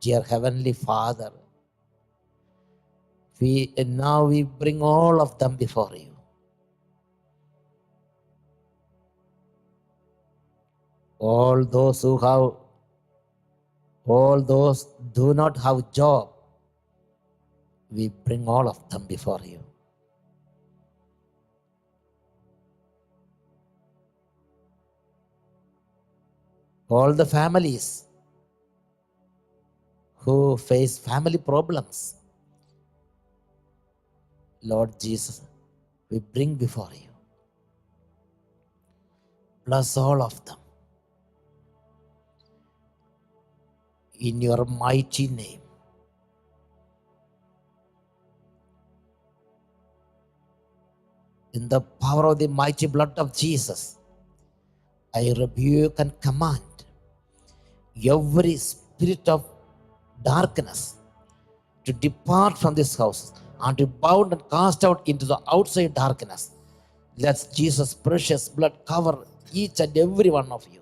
Dear Heavenly Father, now we bring all of them before you. All those do not have job, we bring all of them before you. All the families who face family problems, Lord Jesus, we bring before you. Bless all of them. In your mighty name. In the power of the mighty blood of Jesus, I rebuke and command every spirit of darkness to depart from this house and to bound and cast out into the outside darkness. Let Jesus' precious blood cover each and every one of you.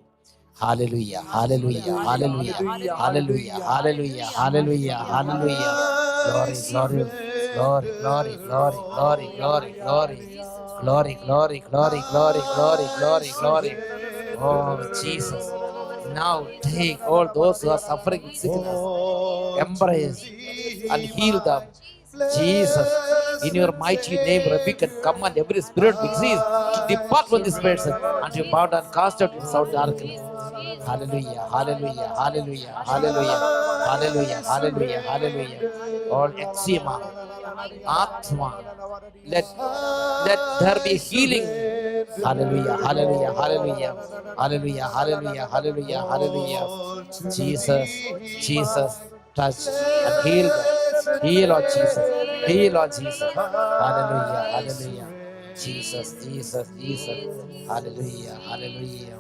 Hallelujah, hallelujah, hallelujah, hallelujah, hallelujah, hallelujah, hallelujah. Glory, glory, glory, glory, glory, glory, glory, glory, glory, glory, glory, glory, glory, glory. Oh, Jesus. Now take all those who are suffering with sickness, embrace and heal them. Jesus, in your mighty name, rebuke and command every spirit disease to depart from this person and to bow down and cast out in sound darkness. Hallelujah, hallelujah, hallelujah, hallelujah, hallelujah, hallelujah, hallelujah. All eczema, asthma, let there be healing. Hallelujah, hallelujah, hallelujah, hallelujah, hallelujah, hallelujah, hallelujah. Jesus, Jesus, touch and heal them. Heal, Lord Jesus. Heal, Lord Jesus. Hallelujah, hallelujah. Jesus, Jesus, Jesus. Hallelujah, hallelujah.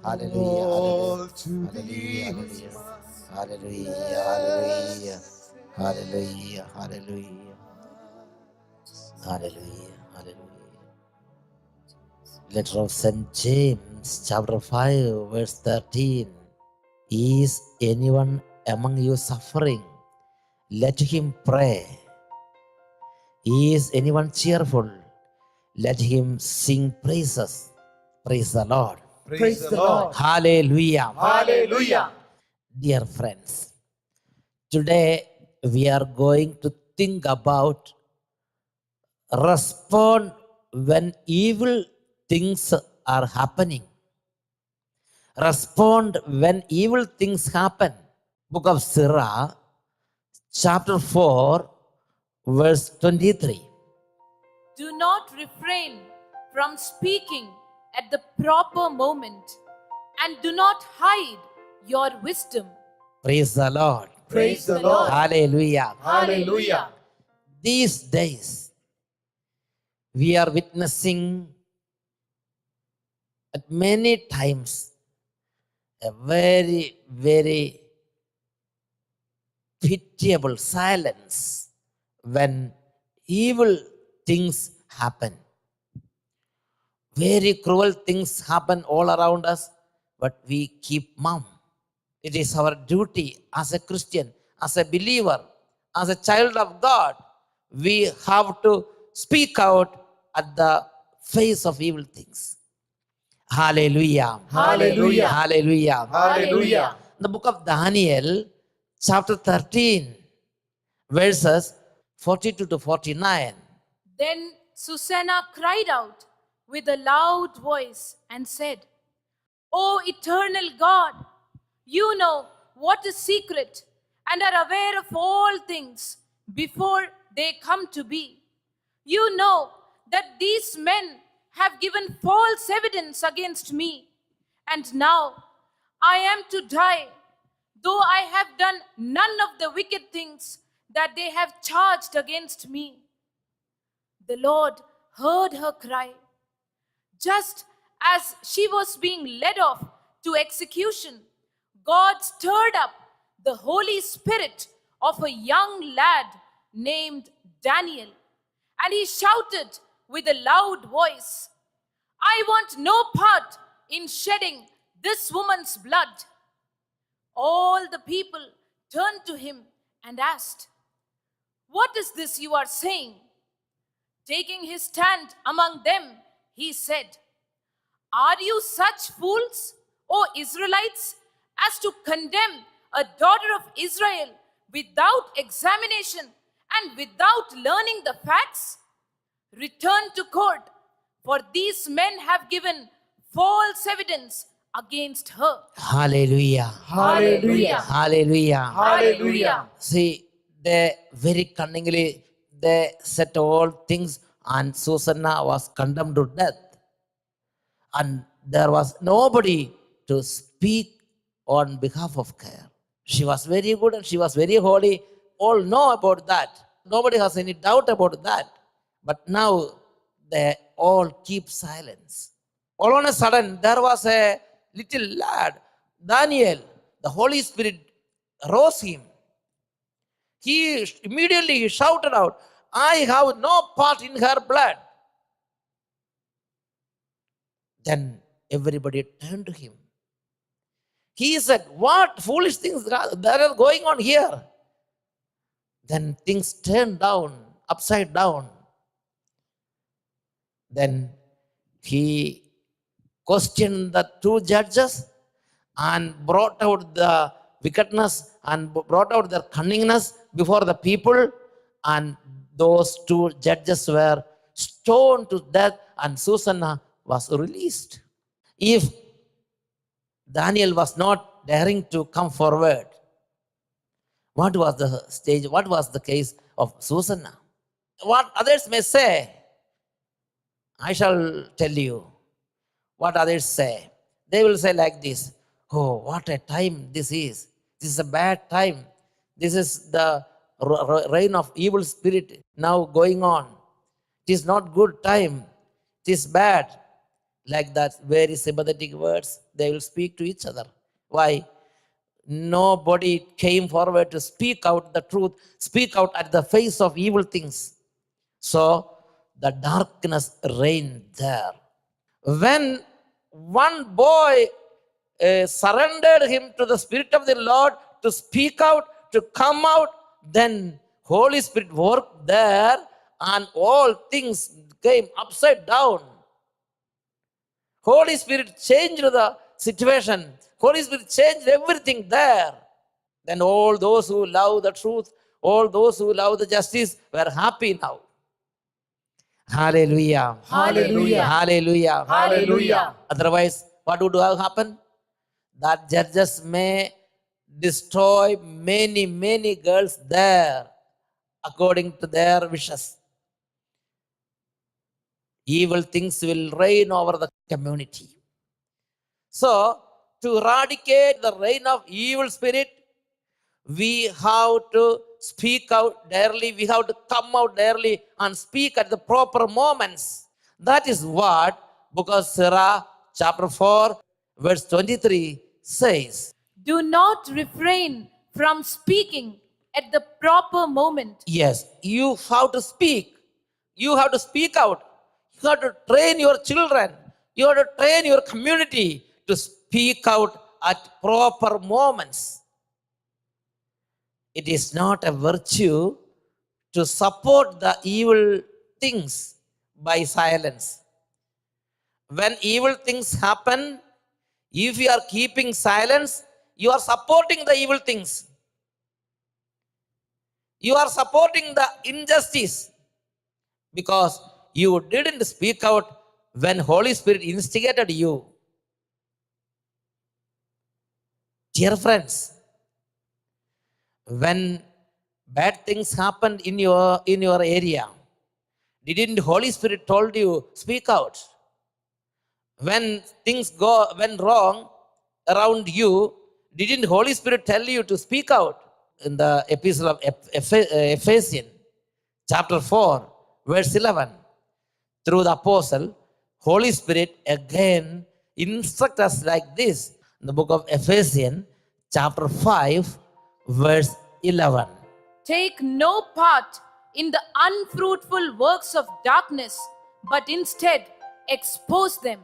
Hallelujah, hallelujah, hallelujah, hallelujah, hallelujah, hallelujah, hallelujah, hallelujah, hallelujah. Letter of St. James, chapter 5, verse 13. Is anyone among you suffering? Let him pray. Is anyone cheerful? Let him sing praises. Praise the Lord. Praise the Lord. Hallelujah. Hallelujah. Dear friends, today we are going to think about respond when evil things are happening. Respond when evil things happen. Book of Sirach, chapter 4, verse 23. Do not refrain from speaking at the proper moment, and do not hide your wisdom. Praise the Lord. Praise the Lord. Hallelujah. Hallelujah. These days, we are witnessing at many times a very, very pitiable silence when evil things happen. Very cruel things happen all around us, but we keep mum. It is our duty as a Christian, as a believer, as a child of God. We have to speak out at the face of evil things. Hallelujah. Hallelujah. Hallelujah. Hallelujah. The book of Daniel, chapter 13, verses 42 to 49. Then Susanna cried out with a loud voice and said, O eternal God, you know what is secret and are aware of all things before they come to be. You know that these men have given false evidence against me, and now I am to die, though I have done none of the wicked things that they have charged against me. The Lord heard her cry. Just as she was being led off to execution, God stirred up the Holy Spirit of a young lad named Daniel, and he shouted with a loud voice, I want no part in shedding this woman's blood. All the people turned to him and asked, "What is this you are saying?" Taking his stand among them, he said, "Are you such fools, O Israelites, as to condemn a daughter of Israel without examination and without learning the facts? Return to court, for these men have given false evidence against her." Hallelujah. Hallelujah. Hallelujah. Hallelujah. See, they very cunningly they set all things, and Susanna was condemned to death. And there was nobody to speak on behalf of her. She was very good and she was very holy. All know about that. Nobody has any doubt about that. But now they all keep silence. All on a sudden, there was a little lad, Daniel. The Holy Spirit rose him. He immediately shouted out, "I have no part in her blood." Then everybody turned to him. He said, "What foolish things that are going on here?" Then things turned down, upside down. Then he questioned the two judges and brought out the wickedness and brought out their cunningness before the people. And those two judges were stoned to death, and Susanna was released. If Daniel was not daring to come forward, what was the stage? What was the case of Susanna? What others may say, I shall tell you what others say. They will say like this: "Oh, what a time this is. This is a bad time. This is the reign of evil spirit now going on. It is not good time. It is bad." Like that, very sympathetic words they will speak to each other. Why? Nobody came forward to speak out the truth, speak out at the face of evil things. So the darkness reigned there. When one boy surrendered him to the Spirit of the Lord to speak out, to come out, then Holy Spirit worked there and all things came upside down. Holy Spirit changed the situation. Holy Spirit changed everything there. Then all those who love the truth, all those who love the justice were happy now. Hallelujah. Hallelujah. Hallelujah. Hallelujah. Otherwise, what would have happened? That judges may destroy many, many girls there according to their wishes. Evil things will reign over the community. So, to eradicate the reign of evil spirit, we have to speak out daily. We have to come out daily and speak at the proper moments. That is what Book of Sirach, chapter 4, verse 23 says. Do not refrain from speaking at the proper moment. Yes, you have to speak. You have to speak out. You have to train your children. You have to train your community to speak out at proper moments. It is not a virtue to support the evil things by silence. When evil things happen, if you are keeping silence, you are supporting the evil things. You are supporting the injustice because you didn't speak out when Holy Spirit instigated you. Dear friends, when bad things happened in your area, didn't Holy Spirit told you speak out? When things went wrong around you, didn't Holy Spirit tell you to speak out? In the epistle of Ephesians, chapter 4, verse 11, through the apostle, Holy Spirit again instructs us like this. In the book of Ephesians, chapter 5, verse 11. Take no part in the unfruitful works of darkness, but instead expose them.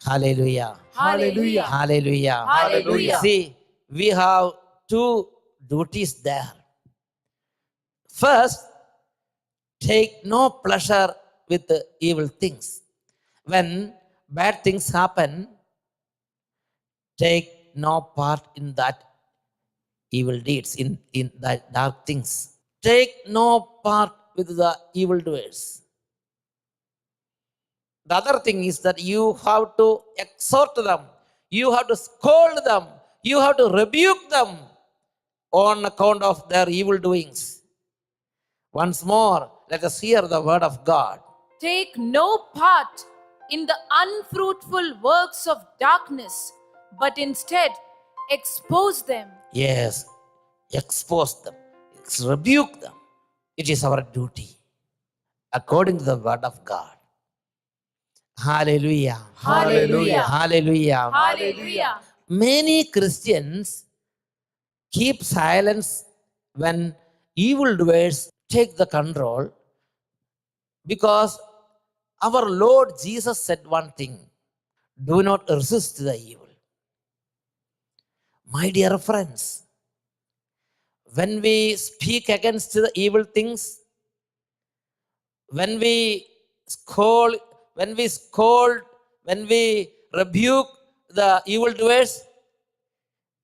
Hallelujah. Hallelujah. Hallelujah. Hallelujah. See, we have two duties there. First, take no pleasure with the evil things. When bad things happen, take no part in that evil deeds, in that dark things. Take no part with the evildoers. The other thing is that you have to exhort them, you have to scold them, you have to rebuke them on account of their evil doings. Once more, let us hear the word of God. Take no part in the unfruitful works of darkness, but instead expose them. Yes, expose them, rebuke them. It is our duty according to the word of God. Hallelujah. Hallelujah. Hallelujah. Hallelujah. Many Christians keep silence when evildoers take the control, because our Lord Jesus said one thing: do not resist the evil. My dear friends, when we speak against the evil things, when we scold, when we rebuke the evildoers,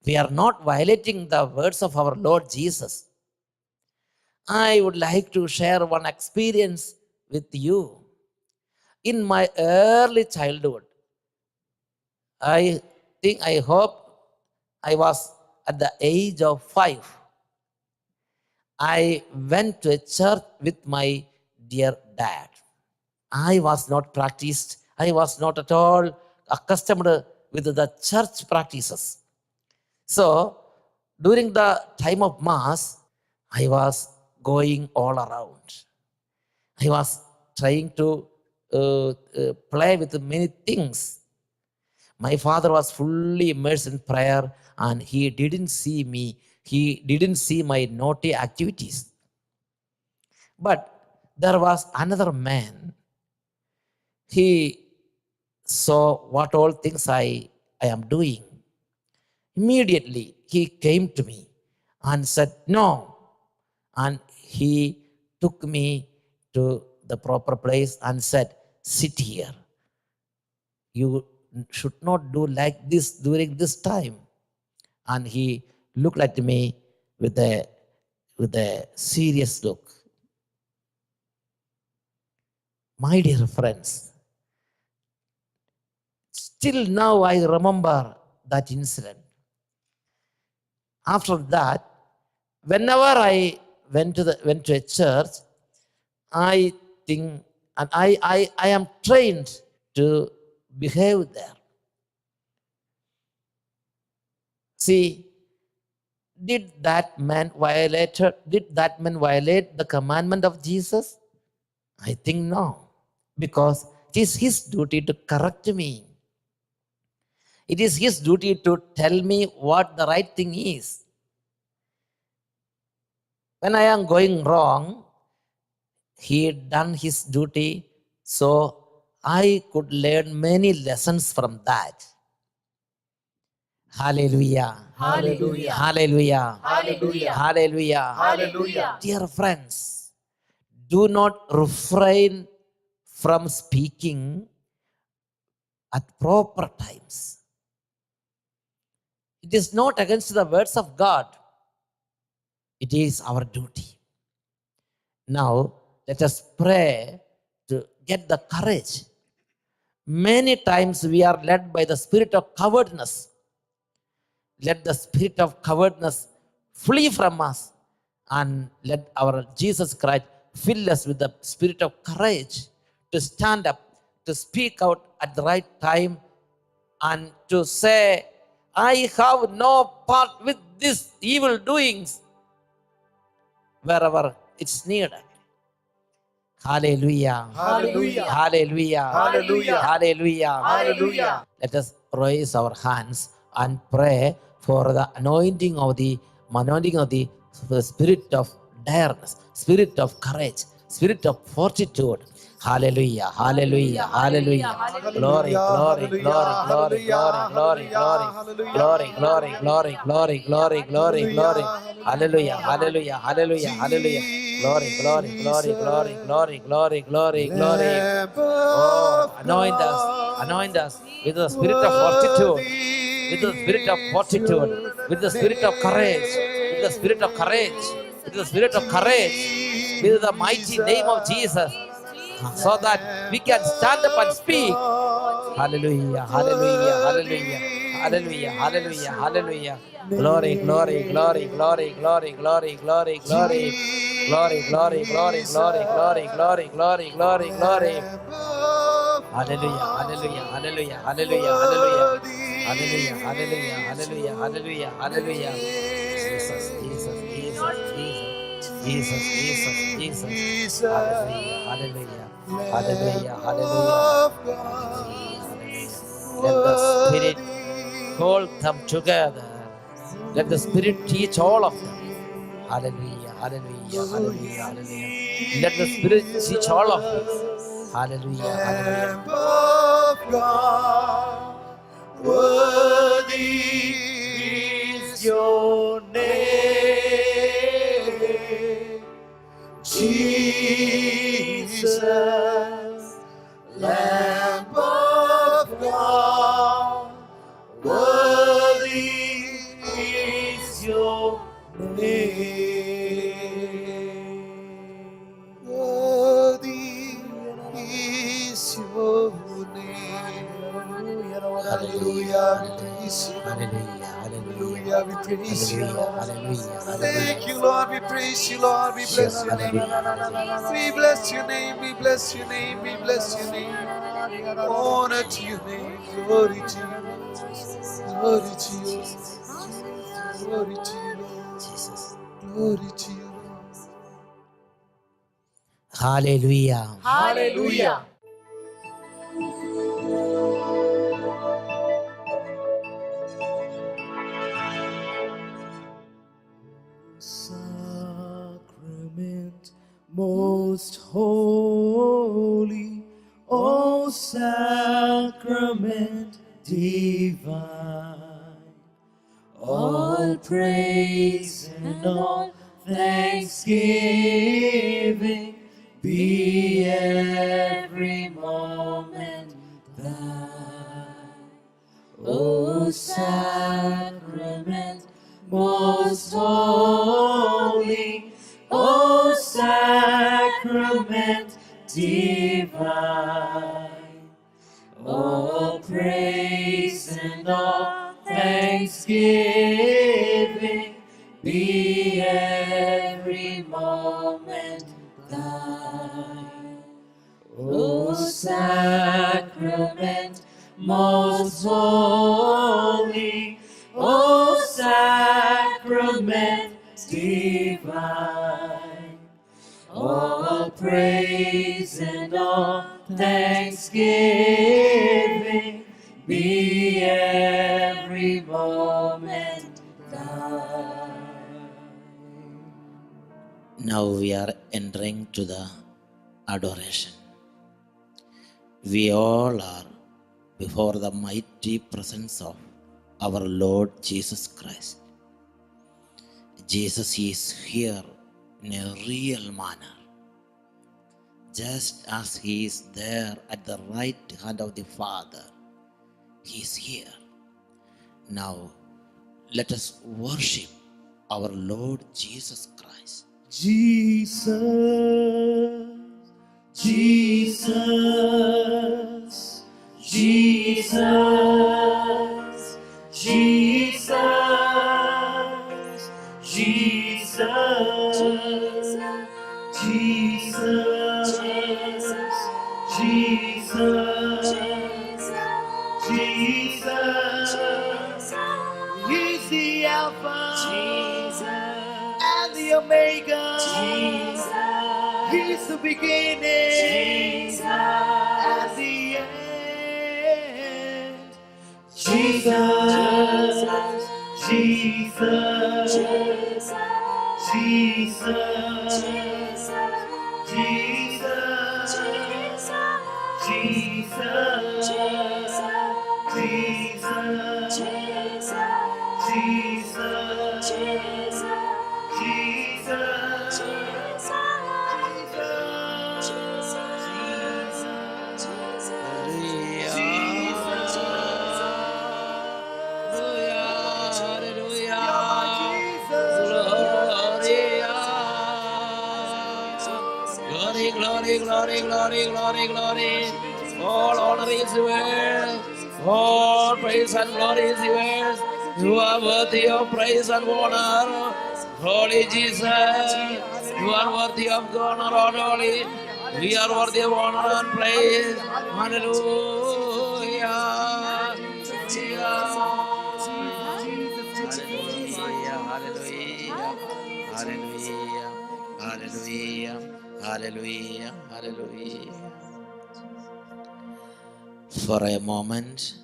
we are not violating the words of our Lord Jesus. I would like to share one experience with you. In my early childhood, I hope I was at the age of 5. I went to a church with my dear dad. I was not practiced. I was not at all accustomed with the church practices. So, during the time of Mass, I was going all around. I was trying to play with many things. My father was fully immersed in prayer, and he didn't see me. He didn't see my naughty activities. But there was another man. He saw what all things I am doing. Immediately, he came to me and said, no. And he took me to the proper place and said, sit here. You should not do like this during this time. And he looked at me with a serious look. My dear friends, still now I remember that incident. After that, whenever I went to a church, I think, and I am trained to behave there. See, did that man violate the commandment of Jesus? I think no, because it is his duty to correct me. It is his duty to tell me what the right thing is. When I am going wrong, he done his duty, so I could learn many lessons from that. Hallelujah. Hallelujah. Hallelujah. Hallelujah. Hallelujah. Hallelujah. Dear friends, do not refrain from speaking at proper times. It is not against the words of God. It is our duty. Now, let us pray to get the courage. Many times we are led by the spirit of cowardness. Let the spirit of cowardness flee from us, and let our Jesus Christ fill us with the spirit of courage to stand up, to speak out at the right time, and to say, I have no part with these evil doings, wherever it's needed. Hallelujah. Hallelujah. Hallelujah. Hallelujah. Hallelujah. Hallelujah. Let us raise our hands and pray for the anointing of the spirit of dareness, spirit of courage, spirit of fortitude. Hallelujah. Hallelujah. Hallelujah. Glory, glory, glory, glory, glory, glory, glory, glory, glory, glory, glory, glory, glory, glory. Hallelujah, hallelujah, hallelujah, hallelujah. Glory, glory, glory, glory, glory, glory, glory, glory. Oh, anoint us with the spirit of fortitude, with the spirit of fortitude, with the spirit of courage, with the spirit of courage, with the spirit of courage, with the mighty name of Jesus, so that we can stand up and speak. Hallelujah, hallelujah, hallelujah, hallelujah, hallelujah, hallelujah. Glory, glory, glory, glory, glory, glory, glory, glory, glory, glory, glory, glory, glory, glory, glory, glory, glory. Hallelujah, hallelujah, hallelujah, hallelujah, hallelujah, hallelujah, hallelujah, hallelujah, hallelujah, hallelujah. Jesus, Jesus, Jesus, Jesus, Jesus, Jesus, Jesus. Hallelujah, hallelujah, hallelujah, hallelujah, hallelujah. Let the Spirit call them together. Let the Spirit teach all of them. Hallelujah, hallelujah, hallelujah, hallelujah. Let the Spirit teach all of us. Hallelujah, hallelujah. Lamb of God, worthy is your name, Jesus, Lamb of God, worthy is your name. Worthy is your name. Hallelujah. Hallelujah, Hallelujah. We praise you, hallelujah, Lord. hallelujah, Thank you, Lord. We praise you, Lord. We bless your name. We bless your name. We bless your name. We bless your name. Honor to your name. Glory to you. Glory to you. Glory to you, Lord. Glory to you, Lord. hallelujah. Hallelujah. Sacrament most holy, O sacrament divine, all praise and all thanksgiving be every moment thine. O sacrament most holy, O sacrament divine, all praise and all thanksgiving be every moment thine. O sacrament most holy, O sacrament divine, all praise and all thanksgiving be every moment thine. Now we are entering to the adoration. We all are before the mighty presence of our Lord Jesus Christ. Jesus is here in a real manner, just as He is there at the right hand of the Father. He is here. Now let us worship our Lord Jesus Christ. Jesus, Jesus, Jesus, Jesus, Jesus, Jesus, Jesus, He's the Alpha and the Omega. He's the beginning and the end. Jesus, Jesus, Jesus, Jesus, Jesus, Jesus, glory, glory, glory. All honor is yours. All praise and glory is yours. You are worthy of praise and honor. Holy Jesus, you are worthy of honor and holy. We are worthy of honor and praise. Hallelujah. Hallelujah. Hallelujah. Hallelujah. Hallelujah. Hallelujah. For a moment,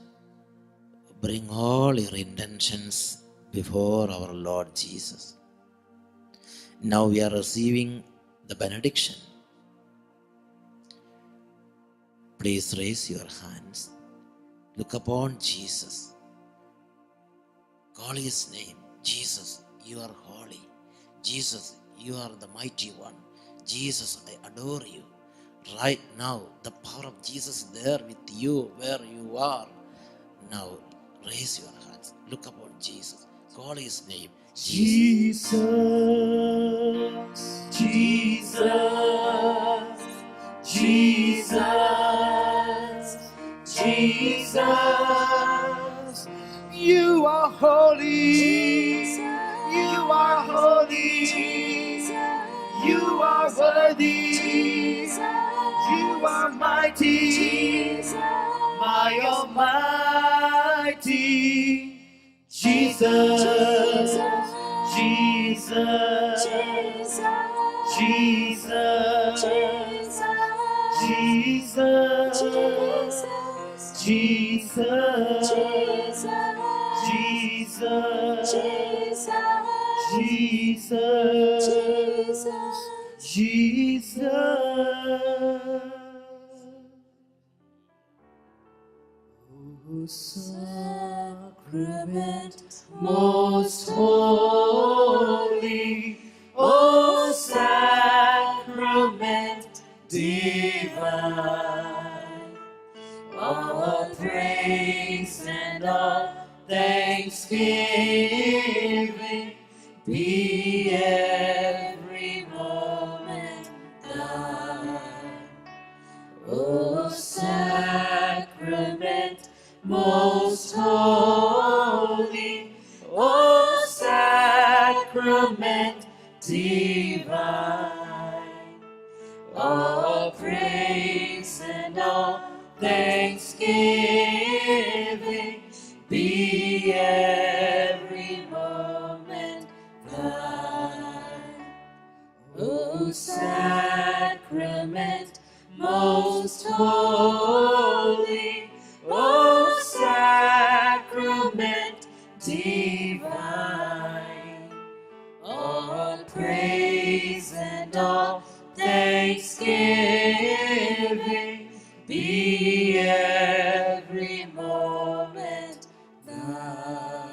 bring all your intentions before our Lord Jesus. Now we are receiving the benediction. Please raise your hands. Look upon Jesus. Call his name. Jesus, you are holy. Jesus, you are the mighty one. Jesus, I adore you. Right now, the power of Jesus is there with you where you are. Now, raise your hands. Look upon Jesus. Call his name. Jesus, Jesus, Jesus, Jesus. You are holy. You are holy. You are worthy. You are mighty. My Almighty. Jesus, Jesus, Jesus, Jesus, Jesus, Jesus, Jesus. O sacrament most holy, O sacrament divine, all praise and all thanksgiving be every moment thine. O sacrament most holy, O sacrament divine, all praise and all thanksgiving be every moment thine. O sacrament most holy, O sacrament divine, all praise and all thanksgiving be every moment thine.